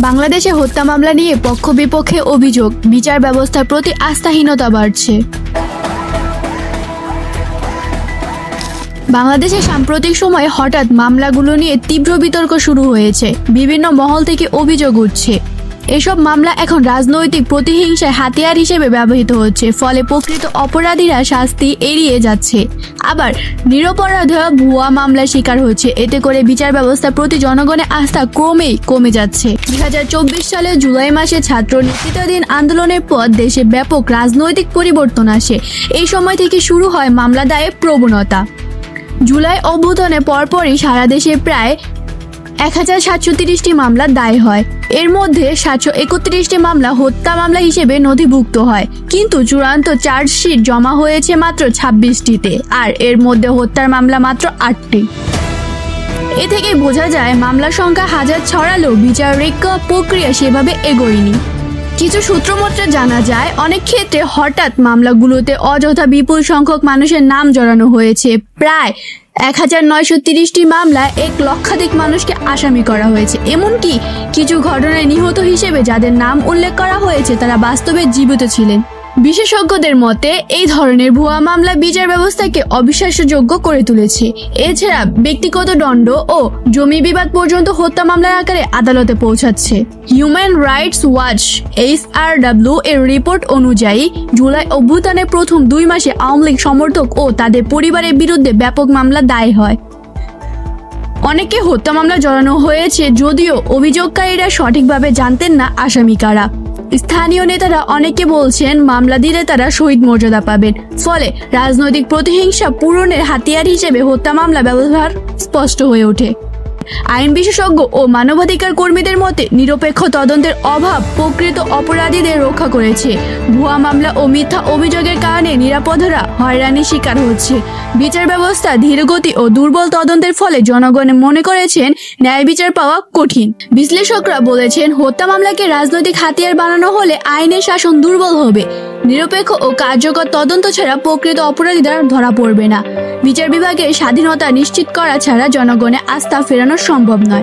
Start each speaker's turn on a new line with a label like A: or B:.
A: বাংলাদেশে হত্যা মামলা নিয়ে পক্ষ বিপক্ষে অভিযোগ, বিচার ব্যবস্থার প্রতি আস্থাহীনতা বাড়ছে। বাংলাদেশে সাম্প্রতিক সময়ে হঠাৎ মামলাগুলো নিয়ে তীব্র বিতর্ক শুরু হয়েছে। বিভিন্ন মহল থেকে অভিযোগ উঠছে, এসব মামলা এখন রাজনৈতিক প্রতিহিংসায় হাতিয়ার হিসেবে ব্যবহৃত হচ্ছে, ফলে প্রকৃত অপরাধীরা শাস্তি এড়িয়ে যাচ্ছে। আবার নিরপরাধীরা ভুয়া মামলার শিকার হচ্ছে। এতে করে বিচার ব্যবস্থার প্রতি জনগণের আস্থা ক্রমেই কমে যাচ্ছে। 2024 সালের জুলাই মাসে ছাত্র নেতৃত্বাধীন আন্দোলনের পর দেশে ব্যাপক রাজনৈতিক পরিবর্তন আসে। এই সময় থেকে শুরু হয় মামলা দায়ের প্রবণতা। জুলাই অভ্যুত্থানের পরপরই সারা দেশে প্রায় 1730টি মামলা দায়ের হয়। এর মধ্যে 731টি মামলা হত্যা মামলা হিসেবে নথিভুক্ত হয়, কিন্তু চূড়ান্ত চার্জশিট জমা হয়েছে মাত্র 26টিতে, আর এর মধ্যে হত্যার মামলা মাত্র 8টি। এ থেকে বোঝা যায় মামলার সংখ্যা হাজার ছড়ালেও বিচারিক প্রক্রিয়া সেভাবে এগোয়নি। কিছু সূত্রমতে জানা যায়, অনেক ক্ষেত্রে হঠাৎ মামলাগুলোতে অযথা বিপুল সংখ্যক মানুষের নাম জড়ানো হয়েছে। প্রায় 1930টি মামলায় 1 লক্ষাধিক মানুষকে আসামি করা হয়েছে। এমনকি কিছু ঘটনায় নিহত হিসেবে যাদের নাম উল্লেখ করা হয়েছে তারা বাস্তবে জীবিত ছিলেন। বিশেষজ্ঞদের মতে এই ধরনের ভুয়া মামলা বিচার ব্যবস্থাকে অবিশ্বাসযোগ্য করে তুলেছে। এছাড়া ব্যক্তিগত দণ্ড ও জমি বিবাদ পর্যন্ত হত্যা মামলার আকারে আদালতে পৌঁছাচ্ছে। হিউম্যান রাইটস ওয়াচ HRW এর রিপোর্ট অনুযায়ী জুলাই অভ্যুত্থানের প্রথম 2 মাসে আওয়ামী লীগ সমর্থক ও তাদের পরিবারের বিরুদ্ধে ব্যাপক মামলা দায়ের হয়। অনেকে হত্যা মামলা জড়ানো হয়েছে, যদিও অভিযোগকারীরা সঠিকভাবে জানতেন না আসামি কারা। স্থানীয় নেতারা অনেকে বলছেন মামলা দিলে তারা শহীদ মর্যাদা পাবেন, ফলে রাজনৈতিক প্রতিহিংসা পূরণের হাতিয়ার হিসেবে হত্যা মামলা ব্যবহার স্পষ্ট হয়ে ওঠে। আইন বিশেষজ্ঞ ও মানবাধিকার কর্মীদের মতে নিরপেক্ষ তদন্তের অভাব প্রকৃত অপরাধীদের রক্ষা করেছে। ভুয়া মামলা ও মিথ্যা অভিযোগের কারণে নিরাপরাধীরা হয়রানির শিকার হচ্ছে। বিচার ব্যবস্থা ধীরগতি ও দুর্বল তদন্তের ফলে জনগণ মনে করেছেন ন্যায় বিচার পাওয়া কঠিন। বিশ্লেষকরা বলেছেন, হত্যা মামলাকে রাজনৈতিক হাতিয়ার বানানো হলে আইনের শাসন দুর্বল হবে। নিরপেক্ষ ও কার্যকর তদন্ত ছাড়া প্রকৃত অপরাধীরা ধরা পড়বে না। বিচার বিভাগের স্বাধীনতা নিশ্চিত করা ছাড়া জনগণের আস্থা ফেরানো সম্ভব নয়।